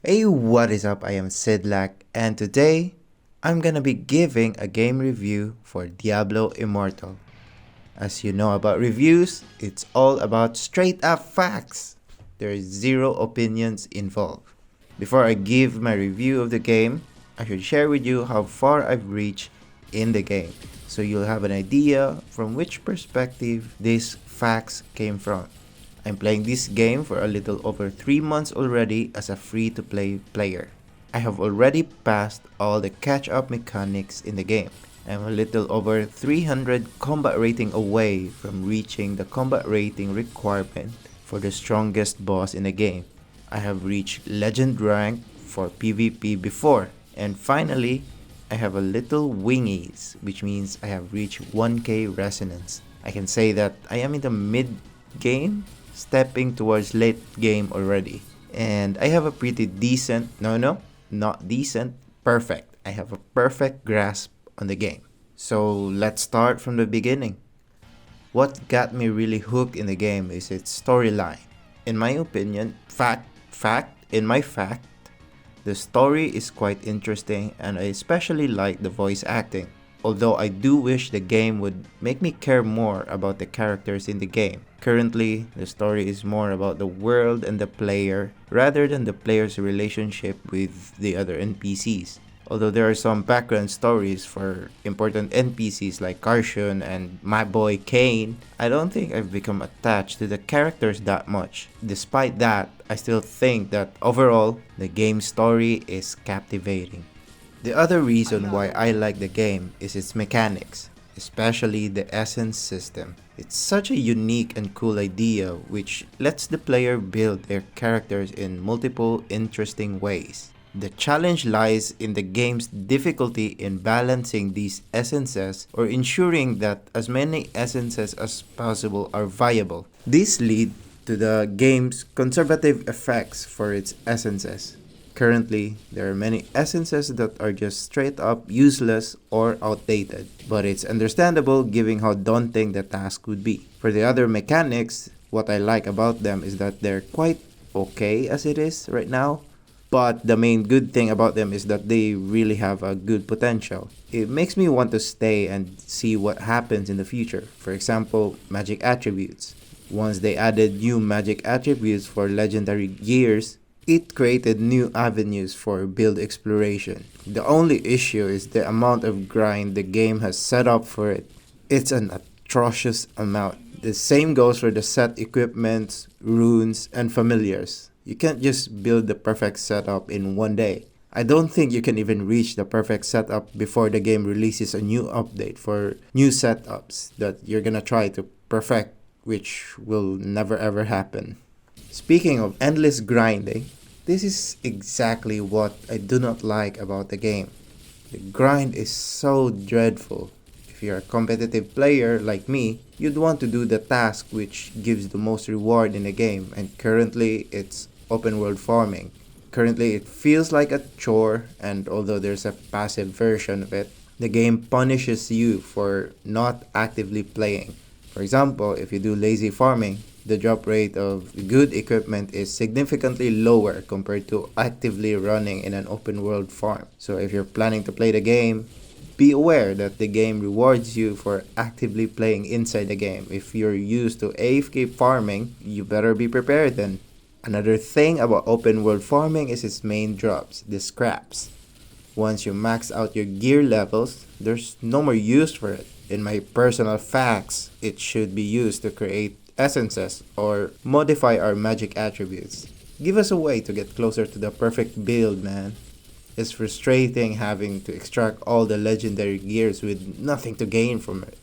Hey, what is up? I am Sidlak, and today I'm gonna be giving a game review for Diablo Immortal. As you know about reviews, it's all about straight up facts. There is zero opinions involved. Before I give my review of the game, I should share with you how far I've reached in the game, so you'll have an idea from which perspective these facts came from. I'm playing this game for a little over 3 months already as a free to play player. I have already passed all the catch up mechanics in the game. I'm a little over 300 combat rating away from reaching the combat rating requirement for the strongest boss in the game. I have reached legend rank for PvP before, and finally, I have a little wingies, which means I have reached 1k resonance. I can say that I am in the mid game, stepping towards late game already. And I have a pretty decent, not decent, perfect. I have a perfect grasp on the game. So let's start from the beginning. What got me really hooked in the game is its storyline. In my opinion, fact, the story is quite interesting and I especially like the voice acting. Although I do wish the game would make me care more about the characters in the game. Currently, the story is more about the world and the player rather than the player's relationship with the other NPCs. Although there are some background stories for important NPCs like Karshun and my boy Kane, I don't think I've become attached to the characters that much. Despite that, I still think that overall, the game's story is captivating. The other reason why I like the game is its mechanics, especially the essence system. It's such a unique and cool idea which lets the player build their characters in multiple interesting ways. The challenge lies in the game's difficulty in balancing these essences or ensuring that as many essences as possible are viable. This leads to the game's conservative effects for its essences. Currently, there are many essences that are just straight up useless or outdated, but it's understandable given how daunting the task would be. For the other mechanics, what I like about them is that they're quite okay as it is right now, but the main good thing about them is that they really have a good potential. It makes me want to stay and see what happens in the future. For example, magic attributes. Once they added new magic attributes for legendary gears, it created new avenues for build exploration. The only issue is the amount of grind the game has set up for it. It's an atrocious amount. The same goes for the set equipments, runes, and familiars. You can't just build the perfect setup in one day. I don't think you can even reach the perfect setup before the game releases a new update for new setups that you're gonna try to perfect, which will never ever happen. Speaking of endless grinding, this is exactly what I do not like about the game. The grind is so dreadful. If you're a competitive player like me, you'd want to do the task which gives the most reward in the game, and currently it's open world farming. Currently it feels like a chore, and although there's a passive version of it, the game punishes you for not actively playing. For example, if you do lazy farming, the drop rate of good equipment is significantly lower compared to actively running in an open world farm. So if you're planning to play the game, be aware that the game rewards you for actively playing inside the game. If you're used to AFK farming, you better be prepared then. Another thing about open world farming is its main drops, the scraps. Once you max out your gear levels, there's no more use for it. In my personal facts, it should be used to create essences or modify our magic attributes. Give us a way to get closer to the perfect build, man. It's frustrating having to extract all the legendary gears with nothing to gain from it.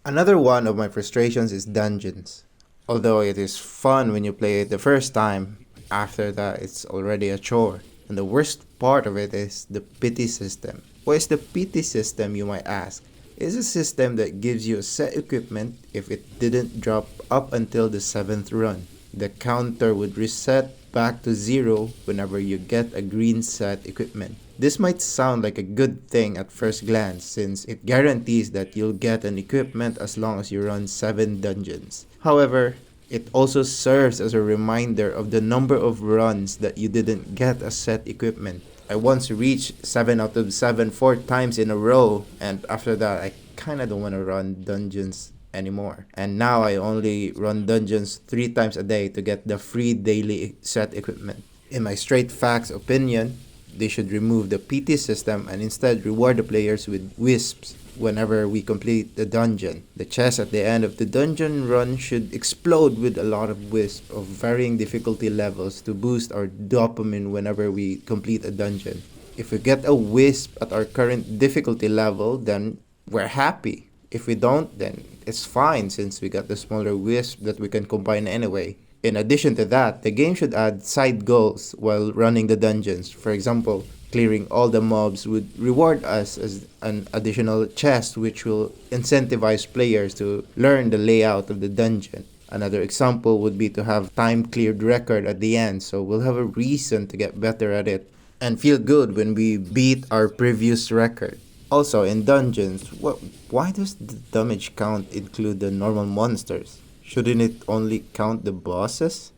Another one of my frustrations is dungeons. Although it is fun when you play it the first time, after that it's already a chore. And the worst part of it is the pity system. What is the pity system, you might ask? It's a system that gives you a set equipment if it didn't drop up until the 7th run. The counter would reset back to 0 whenever you get a green set equipment. This might sound like a good thing at first glance since it guarantees that you'll get an equipment as long as you run 7 dungeons. However, It also serves as a reminder of the number of runs that you didn't get as set equipment. I once reached 7 out of 7 4 times in a row, and after that, I kinda don't want to run dungeons anymore. And now I only run dungeons 3 times a day to get the free daily set equipment. In my straight facts opinion, they should remove the PT system and instead reward the players with wisps whenever we complete the dungeon. The chest at the end of the dungeon run should explode with a lot of wisps of varying difficulty levels to boost our dopamine whenever we complete a dungeon. If we get a wisp at our current difficulty level, then we're happy. If we don't, then it's fine since we got the smaller wisp that we can combine anyway. In addition to that, the game should add side goals while running the dungeons. For example, clearing all the mobs would reward us as an additional chest, which will incentivize players to learn the layout of the dungeon. Another example would be to have time cleared record at the end, so we'll have a reason to get better at it and feel good when we beat our previous record. Also, in dungeons, why does the damage count include the normal monsters? Shouldn't it only count the bosses?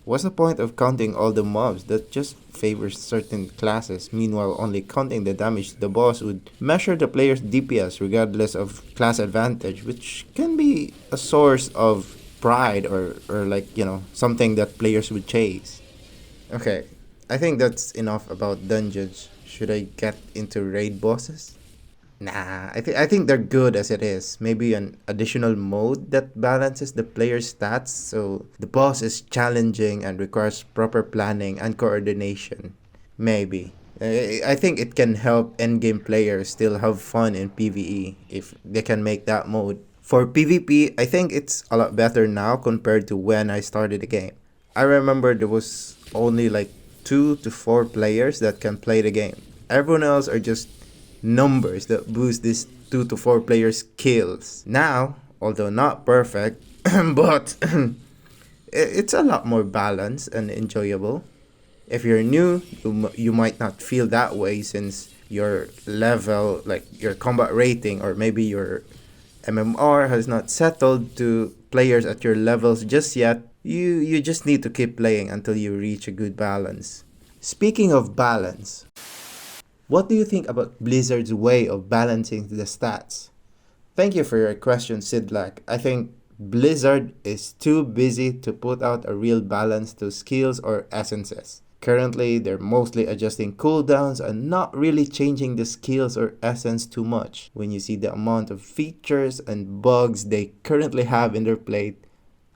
What's the point of counting all the mobs? That just favors certain classes. Meanwhile, only counting the damage to the boss would measure the player's DPS regardless of class advantage, which can be a source of pride or like, something that players would chase. Okay, I think that's enough about dungeons. Should I get into raid bosses? Nah, I think they're good as it is. Maybe an additional mode that balances the player's stats so the boss is challenging and requires proper planning and coordination. Maybe. I think it can help endgame players still have fun in PvE if they can make that mode. For PvP, I think it's a lot better now compared to when I started the game. I remember there was only like 2 to 4 players that can play the game. Everyone else are just numbers that boost these 2 to 4 players' kills. Now, although not perfect, but it's a lot more balanced and enjoyable. If you're new, you might not feel that way since your level, like your combat rating or maybe your MMR has not settled to players at your levels just yet. You just need to keep playing until you reach a good balance. Speaking of balance, what do you think about Blizzard's way of balancing the stats? Thank you for your question, Sidlak. I think Blizzard is too busy to put out a real balance to skills or essences. Currently, they're mostly adjusting cooldowns and not really changing the skills or essence too much. When you see the amount of features and bugs they currently have in their plate,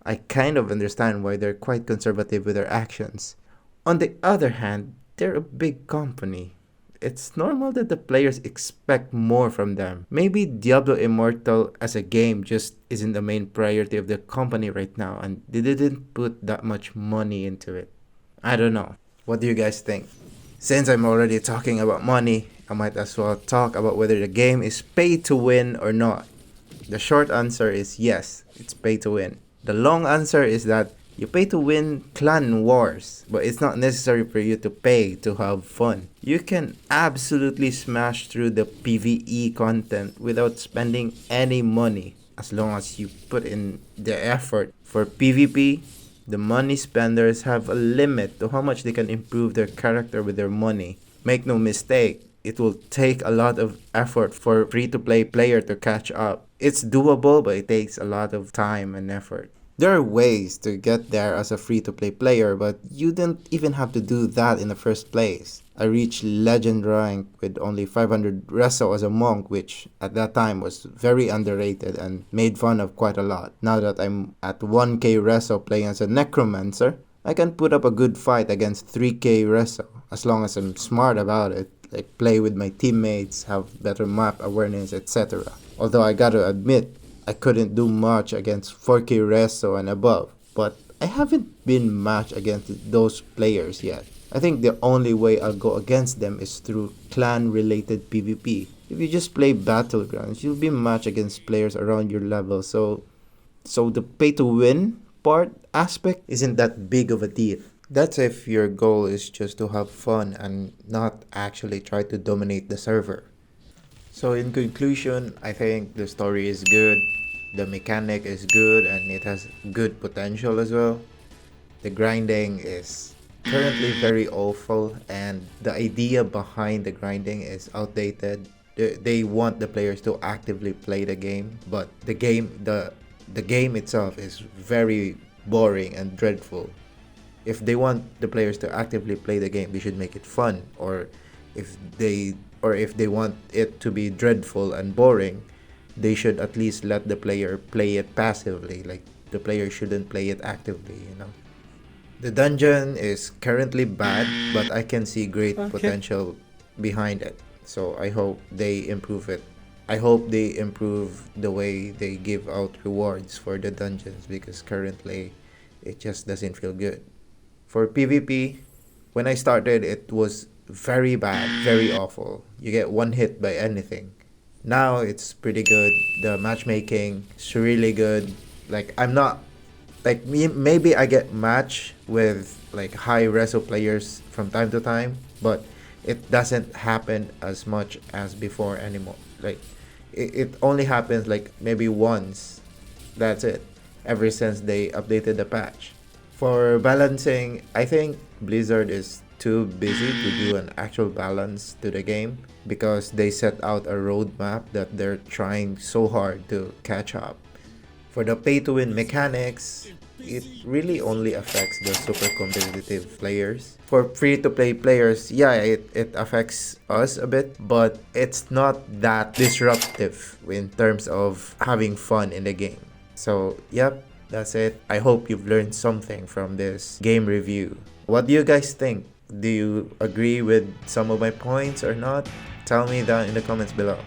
I kind of understand why they're quite conservative with their actions. On the other hand, they're a big company. It's normal that the players expect more from them. Maybe Diablo Immortal as a game just isn't the main priority of the company right now and they didn't put that much money into it. I don't know. What do you guys think? Since I'm already talking about money, I might as well talk about whether the game is pay to win or not. The short answer is yes, it's pay to win. The long answer is that you pay to win clan wars, but it's not necessary for you to pay to have fun. You can absolutely smash through the PvE content without spending any money as long as you put in the effort. For PvP, the money spenders have a limit to how much they can improve their character with their money. Make no mistake, it will take a lot of effort for a free-to-play player to catch up. It's doable, but it takes a lot of time and effort. There are ways to get there as a free-to-play player, but you didn't even have to do that in the first place. I reached legend rank with only 500 reso as a monk, which at that time was very underrated and made fun of quite a lot. Now that I'm at 1k reso playing as a necromancer, I can put up a good fight against 3k reso as long as I'm smart about it, like play with my teammates, have better map awareness, etc. Although I gotta admit, I couldn't do much against 4k reso and above, but I haven't been matched against those players yet. I think the only way I'll go against them is through clan-related PvP. If you just play Battlegrounds, you'll be matched against players around your level, so the pay-to-win part aspect isn't that big of a deal. That's if your goal is just to have fun and not actually try to dominate the server. So in conclusion, I think the story is good. The mechanic is good and it has good potential as well. The grinding is currently very awful, and the idea behind the grinding is outdated. They want the players to actively play the game, but the game itself is very boring and dreadful. If they want the players to actively play the game, they should make it fun. If they if they want it to be dreadful and boring, they should at least let the player play it passively. Like, the player shouldn't play it actively, you know. The dungeon is currently bad, but I can see great potential behind it. So I hope they improve it. I hope they improve the way they give out rewards for the dungeons, because currently it just doesn't feel good. For PvP, when I started, it was very bad, very awful. You get one hit by anything. Now it's pretty good. The matchmaking is really good. Like, I'm not like me, maybe I get matched with like high reso players from time to time, but it doesn't happen as much as before anymore. Like, it only happens like maybe once. That's it. Ever since they updated the patch. For balancing, I think Blizzard is too busy to do an actual balance to the game, because they set out a roadmap that they're trying so hard to catch up. For the pay to win mechanics, it really only affects the super competitive players. For free to play players, yeah, it affects us a bit, but it's not that disruptive in terms of having fun in the game. So, yep, that's it. I hope you've learned something from this game review. What do you guys think? Do you agree with some of my points or not? Tell me down in the comments below.